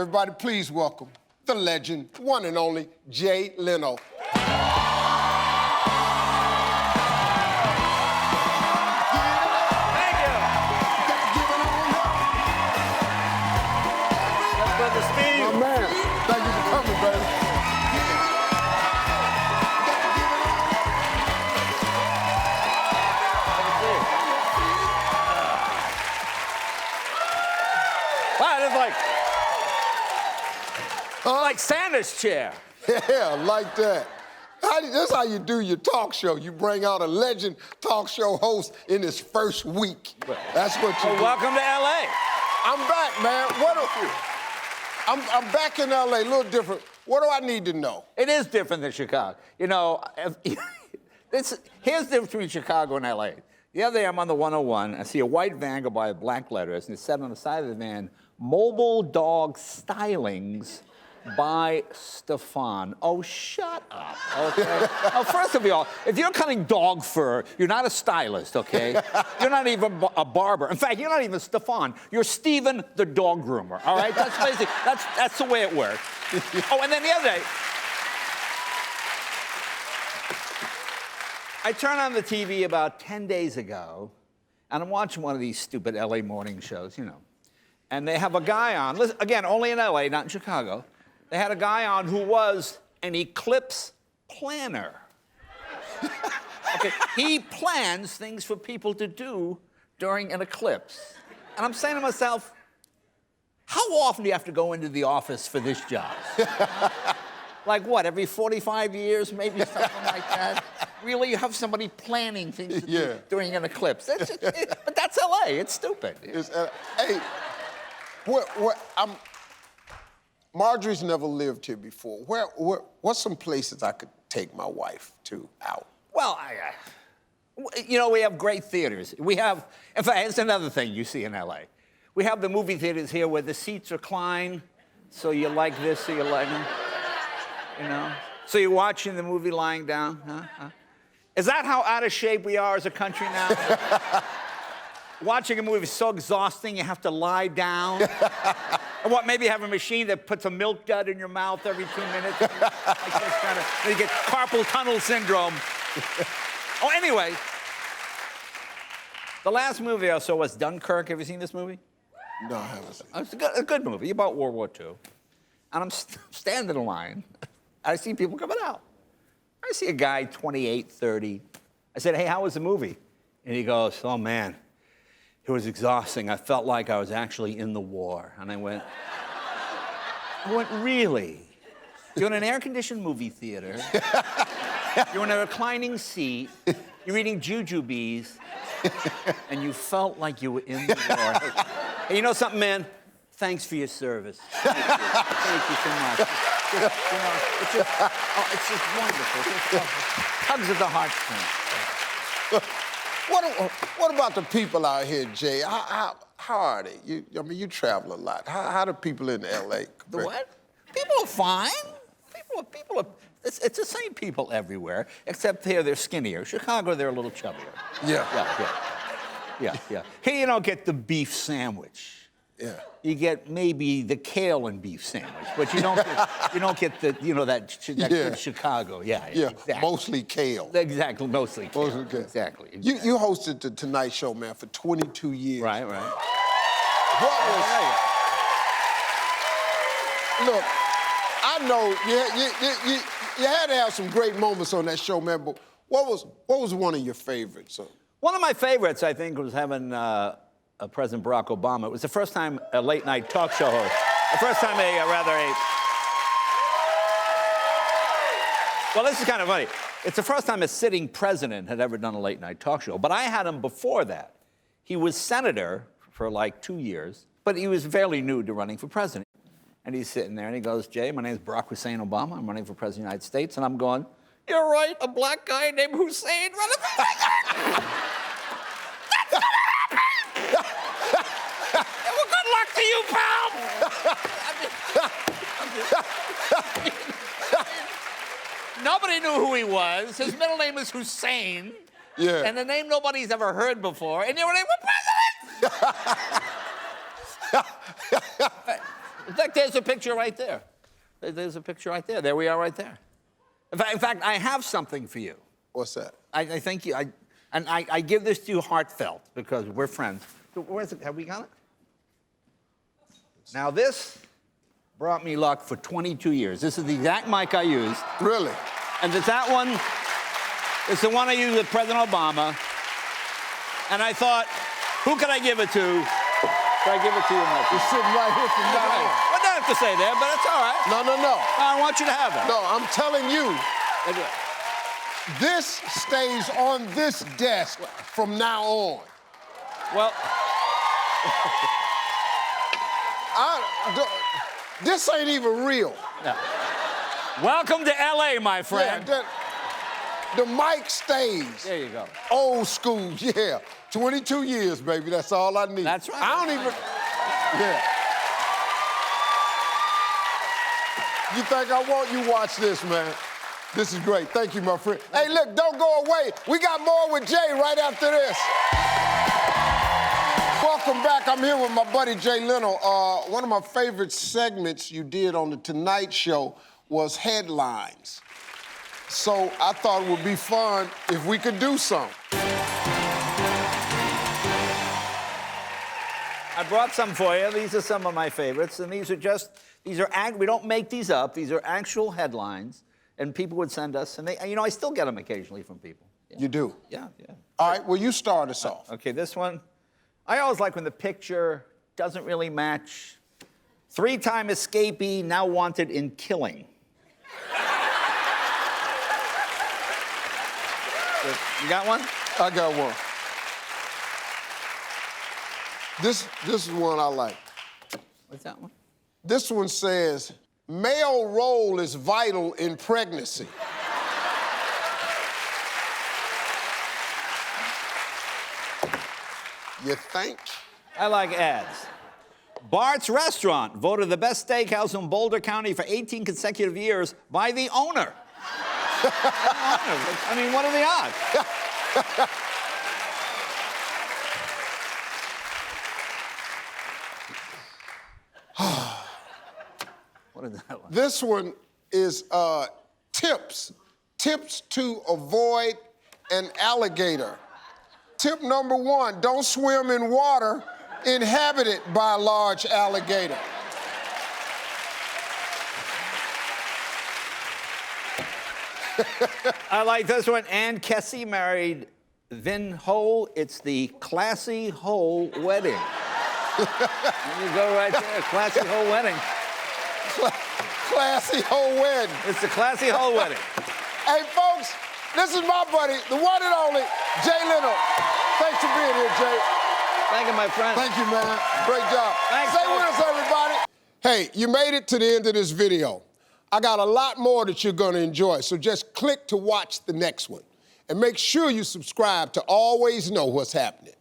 Everybody, please welcome the legend, one and only, Jay Leno. Thank you. That's Brother Steve. My man, thank you for coming, baby. Wow, it's like Santa's chair. Yeah, like that. That's how you do your talk show. You bring out a legend talk show host in his first week. That's what you do. Welcome to L.A. I'm back, man. I'm back in L.A., a little different. What do I need to know? It is different than Chicago. You know, here's the difference between Chicago and L.A. The other day, I'm on the 101. I see a white van go by with black letters, and it said on the side of the van, "Mobile Dog Stylings by Stefan." Oh, shut up, okay? Now, first of all, if you're cutting dog fur, you're not a stylist, okay? You're not even a barber. In fact, you're not even Stefan. You're Steven the dog groomer, all right? That's basic. That's the way it works. Oh, and then the other day, I turned on the TV about 10 days ago, and I'm watching one of these stupid LA morning shows, you know. And they have a guy on, listen, again, only in LA, not in Chicago. They had a guy on who was an eclipse planner. Okay, he plans things for people to do during an eclipse. And I'm saying to myself, how often do you have to go into the office for this job? Like what, every 45 years, maybe something like that? Really, you have somebody planning things to do during an eclipse. But that's LA, it's stupid. Hey, Marjorie's never lived here before. What's some places I could take my wife to out? Well, you know, we have great theaters. We have, in fact, it's another thing you see in LA. We have the movie theaters here where the seats recline, so you like this, so you like them, you know? So you're watching the movie lying down, huh? Is that how out of shape we are as a country now? Watching a movie is so exhausting, you have to lie down. And what, maybe have a machine that puts a milk dud in your mouth every 2 minutes? Like this kind of, you get carpal tunnel syndrome. Oh, anyway, the last movie I saw was Dunkirk. Have you seen this movie? No, I haven't seen it. It's a good movie about World War II. And I'm standing in line. I see people coming out. I see a guy, 28, 30. I said, hey, how was the movie? And he goes, oh, man, it was exhausting. I felt like I was actually in the war. And I went, really? You're in an air-conditioned movie theater. You're in a reclining seat. You're eating jujubes. And you felt like you were in the war. Hey, you know something, man? Thanks for your service. Thank you. Thank you so much. You know, it's just wonderful. Hugs of the heartstrings. What about the people out here, Jay? How are they? I mean, you travel a lot. How do people in L.A. The what? People are fine. People are. It's the same people everywhere, except here they're skinnier. Chicago, they're a little chubbier. Yeah. Here you don't get the beef sandwich. Yeah. You get maybe the kale and beef sandwich, but you don't get the, you know, that good Chicago. Yeah, exactly. Mostly kale. Exactly, mostly kale. Mostly kale. Exactly. You hosted the Tonight Show, man, for 22 years. Right. What was... Look, I know you had to have some great moments on that show, man, but what was one of your favorites? One of my favorites, I think, was having President Barack Obama. It was the first time a late-night talk show host. The first time well, this is kind of funny. It's the first time a sitting president had ever done a late-night talk show. But I had him before that. He was senator for like 2 years, but he was fairly new to running for president. And he's sitting there, and he goes, Jay, my name is Barack Hussein Obama. I'm running for president of the United States. And I'm going, you're right, a black guy named Hussein running for president. Good luck to you, pal! Nobody knew who he was. His middle name is Hussein. Yeah. And the name nobody's ever heard before. And you were like, we're president! fact, there's a picture right there. There's a picture right there. There we are right there. In fact, I have something for you. What's that? I think you, I give this to you heartfelt because we're friends. Where's it? Have we got it? Now this brought me luck for 22 years. This is the exact mic I used. Really? And it's that one, it's the one I used with President Obama. And I thought, who can I give it to? Should I give it to you, Mike? It's sitting right here from now on. I don't have to say that, but it's all right. No. I want you to have it. No, I'm telling you, this stays on this desk from now on. Well, This ain't even real. no. Welcome to L.A., my friend. Yeah, the mic stays. There you go. Old school, yeah. 22 years, baby, that's all I need. That's right. I don't even, yeah. You think I want you watch this, man. This is great. Thank you, my friend. Hey, look, don't go away. We got more with Jay right after this. Welcome back. I'm here with my buddy Jay Leno. One of my favorite segments you did on the Tonight Show was headlines. So I thought it would be fun if we could do some. I brought some for you. These are some of my favorites, and these are we don't make these up. These are actual headlines, and people would send us, and I still get them occasionally from people. Yeah. You do? Yeah. All right, well, you start us off. Okay, this one. I always like when the picture doesn't really match. 3-time escapee now wanted in killing. You got one? I got one. This is one I like. What's that one? This one says, male role is vital in pregnancy. You think? I like ads. Bart's Restaurant, voted the best steakhouse in Boulder County for 18 consecutive years by the owner. I mean, what are the odds? What is that one? This one is tips. Tips to avoid an alligator. Tip number 1, don't swim in water inhabited by a large alligator. I like this one. Ann Kessie married Vin Ho. It's the Classy Ho wedding. There you go right there, Classy Ho wedding. Classy Ho wedding. It's the Classy Ho wedding. Hey, folks, this is my buddy, the one and only Jay Leno. Thanks for being here, Jay. Thank you, my friend. Thank you, man. Great job. Thanks, Stay with us, everybody. Hey, you made it to the end of this video. I got a lot more that you're gonna enjoy, so just click to watch the next one. And make sure you subscribe to always know what's happening.